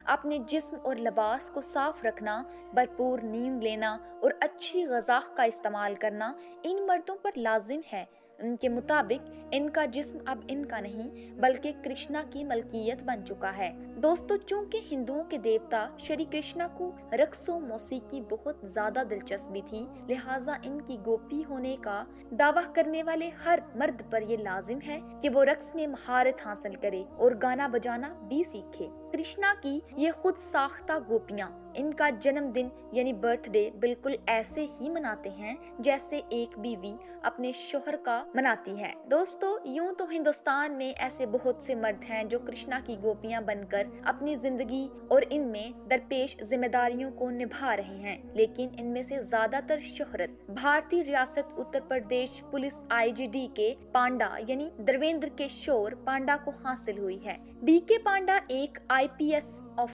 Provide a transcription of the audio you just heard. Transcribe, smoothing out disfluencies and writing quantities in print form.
اپنے جسم اور لباس کو صاف رکھنا، بھرپور نیند لینا اور اچھی غذا کا استعمال کرنا ان مردوں پر لازم ہے۔ ان کے مطابق ان کا جسم اب ان کا نہیں بلکہ کرشنا کی ملکیت بن چکا ہے۔ دوستو، چونکہ ہندوؤں کے دیوتا شری کرشنا کو رقص و موسیقی بہت زیادہ دلچسپی تھی، لہٰذا ان کی گوپی ہونے کا دعویٰ کرنے والے ہر مرد پر یہ لازم ہے کہ وہ رقص میں مہارت حاصل کرے اور گانا بجانا بھی سیکھے۔ کرشنا کی یہ خود ساختہ گوپیاں ان کا جنم دن یعنی برتھ ڈے بالکل ایسے ہی مناتے ہیں جیسے ایک بیوی اپنے شوہر کا مناتی ہے۔ دوستو، یوں تو ہندوستان میں ایسے بہت سے مرد ہیں جو کرشنا کی گوپیاں بن کر اپنی زندگی اور ان میں درپیش ذمہ داریوں کو نبھا رہے ہیں، لیکن ان میں سے زیادہ تر شہرت بھارتی ریاست اتر پردیش پولیس IGD کے پانڈا یعنی درویندر کشور پانڈا کو حاصل ہوئی ہے۔ DK پانڈا ایک IPS